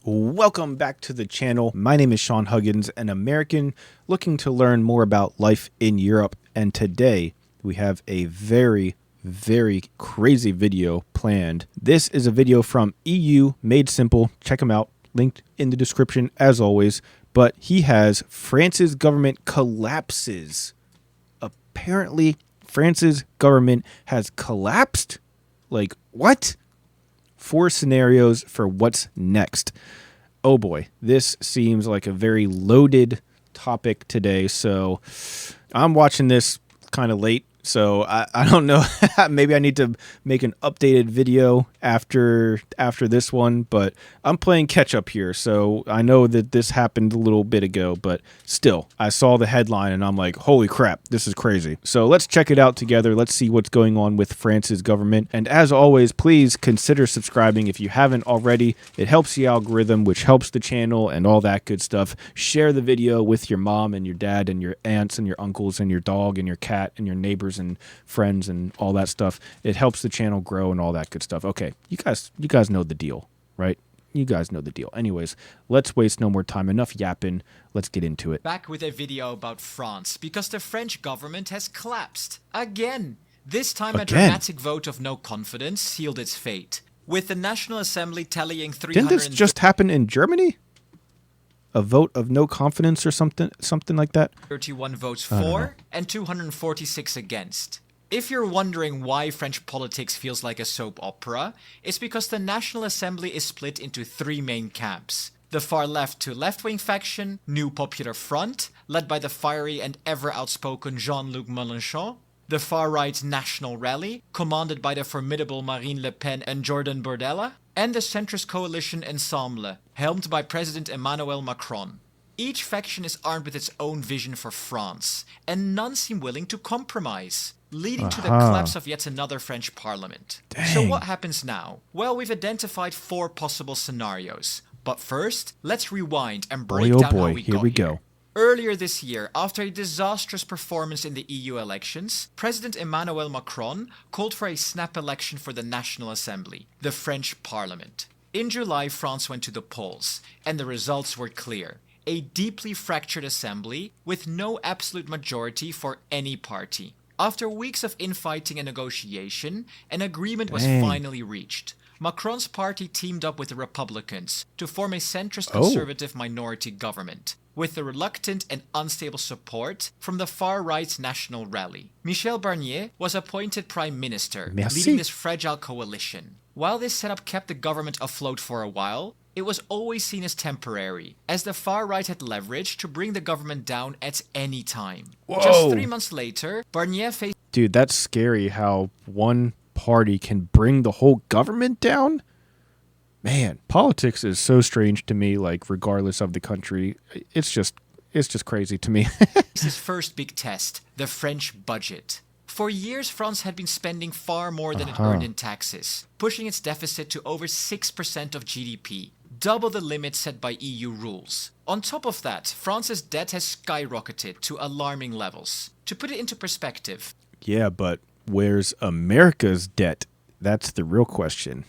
Welcome back to the channel. My name is Sean Huggins, an American looking to learn more about life in Europe. And today we have a very crazy video planned. This is a video from EU Made Simple. Check him out. Linked in the description as always. But he has France's government collapses. Apparently, France's government has collapsed. Like, what? 4 scenarios for what's next. Oh boy, this seems like a very loaded topic today. So I'm watching this kind of late. So I don't know. Maybe I need to make an updated video after this one, but I'm playing catch up here. So I know that this happened a little bit ago, but still, I saw the headline and I'm like, holy crap, this is crazy. So let's check it out together. Let's see what's going on with France's government. And as always, please consider subscribing if you haven't already. It helps the algorithm, which helps the channel and all that good stuff. Share the video with your mom and your dad and your aunts and your uncles and your dog and your cat and your neighbors and friends and all that stuff. It helps the channel grow and all that good stuff. Okay, you guys know the deal, right? You guys know the deal. Anyways, let's waste no more time. Enough yapping. Let's get into it. Back with a video about France because the French government has collapsed again. This time a dramatic vote of no confidence sealed its fate, with the National Assembly tallying 300. Didn't this just happen in Germany? A vote of no confidence or something like that? 31 votes for and 246 against. If you're wondering why French politics feels like a soap opera, it's because the National Assembly is split into 3 main camps. The far left to left-wing faction, New Popular Front, led by the fiery and ever-outspoken Jean-Luc Mélenchon. The far-right National Rally, commanded by the formidable Marine Le Pen and Jordan Bardella. And the centrist coalition Ensemble, helmed by President Emmanuel Macron. Each faction is armed with its own vision for France, and none seem willing to compromise, leading to the collapse of yet another French parliament. So what happens now? Well, we've identified 4 possible scenarios. But first, let's rewind and break down how we got here. Earlier this year, after a disastrous performance in the EU elections, President Emmanuel Macron called for a snap election for the National Assembly, the French Parliament. In July, France went to the polls, and the results were clear. A deeply fractured assembly with no absolute majority for any party. After weeks of infighting and negotiation, an agreement was finally reached. Macron's party teamed up with the Republicans to form a centrist conservative minority government, with the reluctant and unstable support from the far-right National Rally. Michel Barnier was appointed prime minister, leading this fragile coalition. While this setup kept the government afloat for a while, it was always seen as temporary, as the far-right had leverage to bring the government down at any time. Just 3 months later, Barnier faced... Dude, that's scary how one party can bring the whole government down. Man, politics is so strange to me, like regardless of the country. It's just crazy to me. His first big test, the French budget. For years, France had been spending far more than it earned in taxes, pushing its deficit to over 6% of GDP, double the limit set by EU rules. On top of that, France's debt has skyrocketed to alarming levels. To put it into perspective... Yeah, but where's America's debt? That's the real question.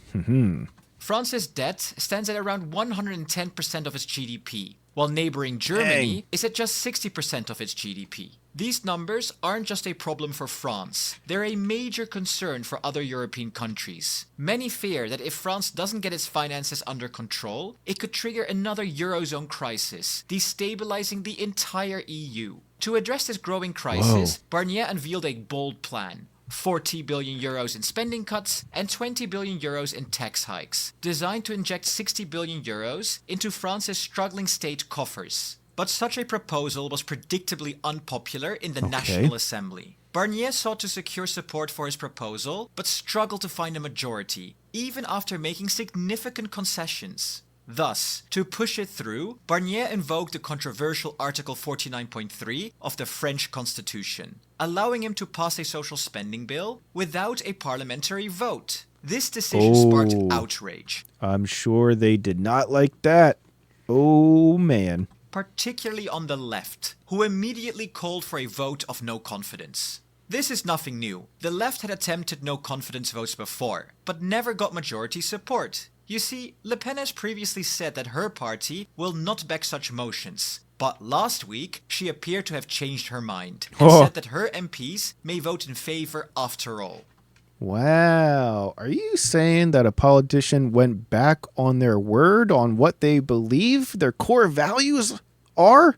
France's debt stands at around 110% of its GDP, while neighboring Germany is at just 60% of its GDP. These numbers aren't just a problem for France, they're a major concern for other European countries. Many fear that if France doesn't get its finances under control, it could trigger another Eurozone crisis, destabilizing the entire EU. To address this growing crisis, Barnier unveiled a bold plan. 40 billion euros in spending cuts and 20 billion euros in tax hikes, designed to inject 60 billion euros into France's struggling state coffers. But such a proposal was predictably unpopular in the National Assembly. Barnier sought to secure support for his proposal, but struggled to find a majority, even after making significant concessions. Thus, to push it through, Barnier invoked the controversial Article 49.3 of the French Constitution, allowing him to pass a social spending bill without a parliamentary vote. This decision sparked outrage. I'm sure they did not like that. Oh, man. Particularly on the left, who immediately called for a vote of no confidence. This is nothing new. The left had attempted no confidence votes before, but never got majority support. You see, Le Pen has previously said that her party will not back such motions. But last week, she appeared to have changed her mind and said that her MPs may vote in favor after all. Wow. Are you saying that a politician went back on their word on what they believe their core values are?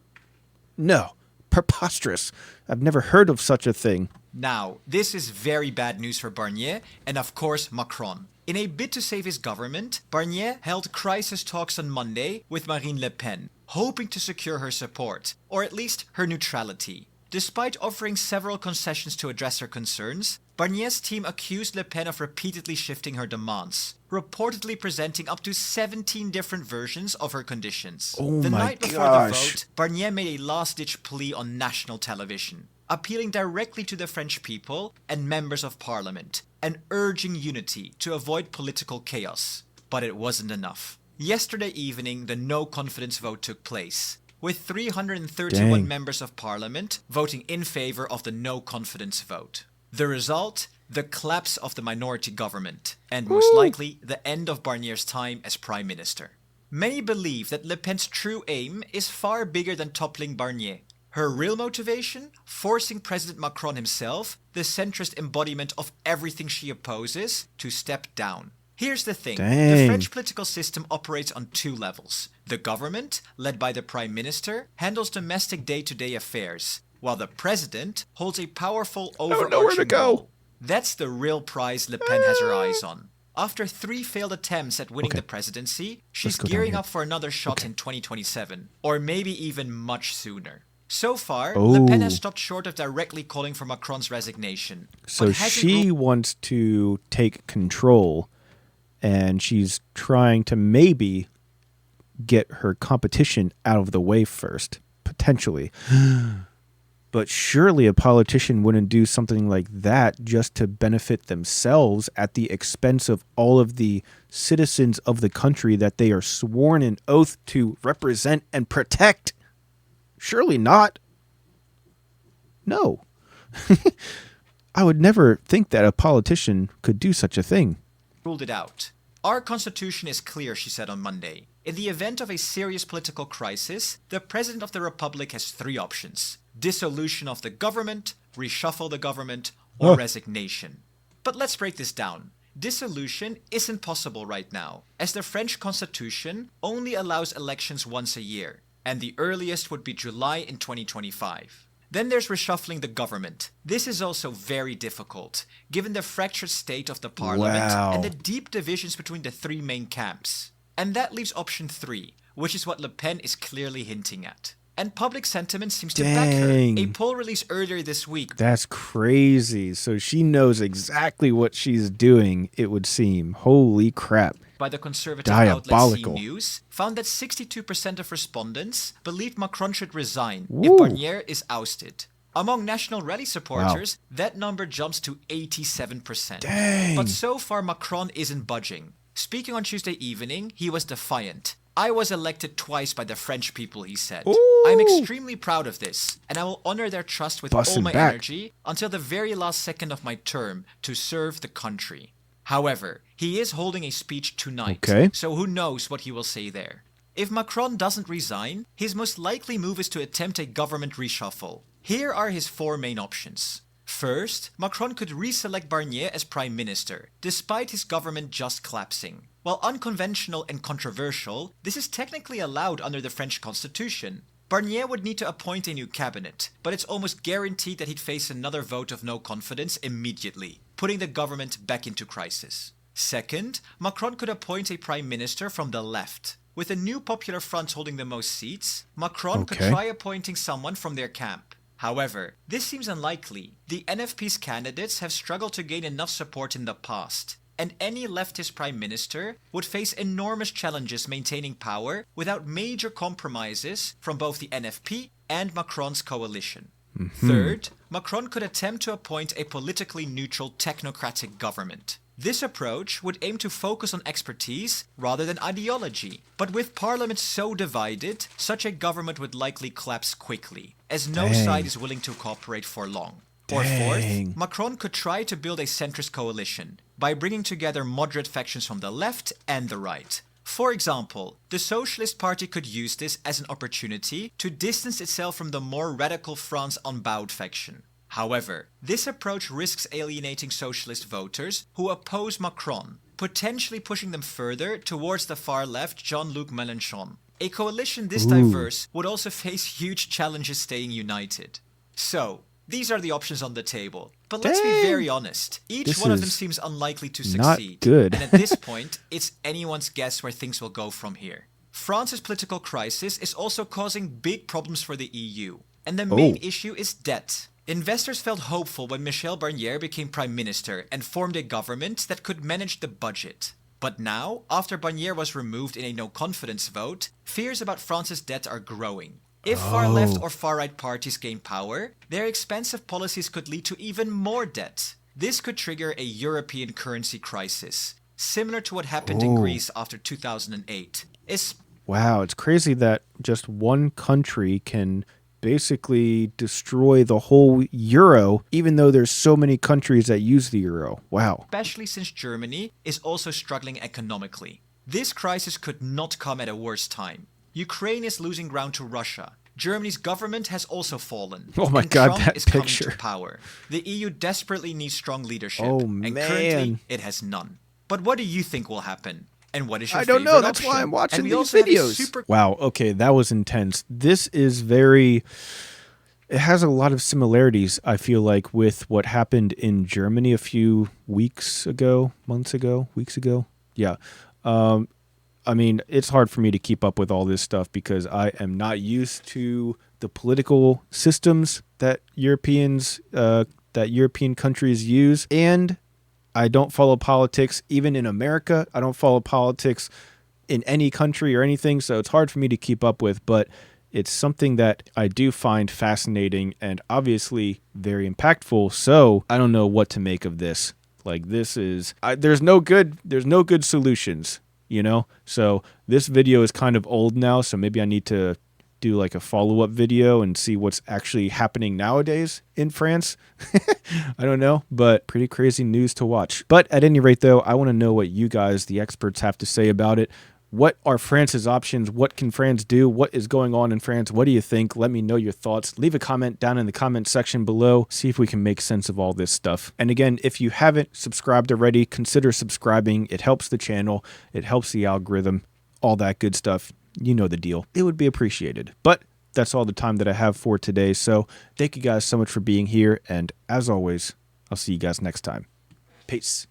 No. Preposterous. I've never heard of such a thing. Now, this is very bad news for Barnier and of course Macron. In a bid to save his government, Barnier held crisis talks on Monday with Marine Le Pen, hoping to secure her support, or at least her neutrality. Despite offering several concessions to address her concerns, Barnier's team accused Le Pen of repeatedly shifting her demands, reportedly presenting up to 17 different versions of her conditions. The night before the vote, Barnier made a last-ditch plea on national television, appealing directly to the French people and members of parliament, and urging unity to avoid political chaos. But it wasn't enough. Yesterday evening, the no-confidence vote took place, with 331 members of parliament voting in favor of the no-confidence vote. The result? The collapse of the minority government, and most likely the end of Barnier's time as prime minister. Many believe that Le Pen's true aim is far bigger than toppling Barnier. Her real motivation? Forcing President Macron himself, the centrist embodiment of everything she opposes, to step down. Here's the thing. The French political system operates on two levels. The government, led by the prime minister, handles domestic day-to-day affairs, while the president holds a powerful overarching role. That's the real prize Le Pen has her eyes on. After 3 failed attempts at winning the presidency, she's gearing up for another shot in 2027, or maybe even much sooner. So far, Le Pen has stopped short of directly calling for Macron's resignation. So she wants to take control, and she's trying to maybe get her competition out of the way first, potentially. But surely a politician wouldn't do something like that just to benefit themselves at the expense of all of the citizens of the country that they are sworn an oath to represent and protect. Surely not. No. I would never think that a politician could do such a thing. Ruled it out. Our constitution is clear, she said on Monday. In the event of a serious political crisis, the President of the Republic has 3 options. Dissolution of the government, reshuffle the government, or resignation. But let's break this down. Dissolution isn't possible right now, as the French constitution only allows elections once a year, and the earliest would be July in 2025. Then there's reshuffling the government. This is also very difficult, given the fractured state of the parliament and the deep divisions between the 3 main camps. And that leaves option 3, which is what Le Pen is clearly hinting at. And public sentiment seems to back her. A poll released earlier this week. That's crazy. So she knows exactly what she's doing, it would seem. Holy crap. By the conservative outlet C News, found that 62% of respondents believed Macron should resign if Barnier is ousted. Among National Rally supporters, that number jumps to 87%. But so far, Macron isn't budging. Speaking on Tuesday evening, he was defiant. I was elected twice by the French people, he said. I'm extremely proud of this, and I will honor their trust with all my energy until the very last second of my term to serve the country. However, he is holding a speech tonight, so who knows what he will say there. If Macron doesn't resign, his most likely move is to attempt a government reshuffle. Here are his 4 main options. First, Macron could reselect Barnier as prime minister, despite his government just collapsing. While unconventional and controversial, this is technically allowed under the French constitution. Barnier would need to appoint a new cabinet, but it's almost guaranteed that he'd face another vote of no confidence immediately, putting the government back into crisis. Second, Macron could appoint a prime minister from the left. With a new Popular Front holding the most seats, Macron could try appointing someone from their camp. However, this seems unlikely. The NFP's candidates have struggled to gain enough support in the past, and any leftist prime minister would face enormous challenges maintaining power without major compromises from both the NFP and Macron's coalition. Third, Macron could attempt to appoint a politically neutral technocratic government. This approach would aim to focus on expertise rather than ideology. But with parliament so divided, such a government would likely collapse quickly, as no side is willing to cooperate for long. Or fourth, Macron could try to build a centrist coalition, by bringing together moderate factions from the left and the right. For example, the Socialist Party could use this as an opportunity to distance itself from the more radical France Unbowed faction. However, this approach risks alienating socialist voters who oppose Macron, potentially pushing them further towards the far left Jean-Luc Mélenchon. A coalition this diverse would also face huge challenges staying united. So, these are the options on the table. But let's be very honest, each one of them seems unlikely to succeed. Good. And at this point, it's anyone's guess where things will go from here. France's political crisis is also causing big problems for the EU. And the main issue is debt. Investors felt hopeful when Michel Barnier became prime minister and formed a government that could manage the budget. But now, after Barnier was removed in a no-confidence vote, fears about France's debt are growing. If far-left or far-right parties gain power, their expensive policies could lead to even more debt. This could trigger a European currency crisis, similar to what happened in Greece after 2008. Wow, it's crazy that just one country can basically destroy the whole euro, even though there's so many countries that use the euro. Wow. Especially since Germany is also struggling economically. This crisis could not come at a worse time. Ukraine is losing ground to Russia. Germany's government has also fallen. Oh my God, Trump that is picture. coming to power. The EU desperately needs strong leadership, and currently it has none. But what do you think will happen? And what is your I don't know. favorite That's option? why I'm watching And we these also have a videos. Wow. Okay, that was intense. This is very. It has a lot of similarities, I feel like, with what happened in Germany a few weeks ago, months ago, weeks ago. Yeah. I mean, it's hard for me to keep up with all this stuff because I am not used to the political systems that European countries use, and I don't follow politics even in America. I don't follow politics in any country or anything, so it's hard for me to keep up with, but it's something that I do find fascinating and obviously very impactful. So I don't know what to make of this. Like, this is there's no good solutions, you know? So this video is kind of old now, so maybe I need to do like a follow-up video and see what's actually happening nowadays in France. I don't know, but pretty crazy news to watch. But at any rate, though, I want to know what you guys, the experts, have to say about it. What are France's options? What can France do? What is going on in France? What do you think? Let me know your thoughts. Leave a comment down in the comment section below. See if we can make sense of all this stuff. And again, if you haven't subscribed already, consider subscribing. It helps the channel. It helps the algorithm. All that good stuff. You know the deal. It would be appreciated. But that's all the time that I have for today. So thank you guys so much for being here. And as always, I'll see you guys next time. Peace.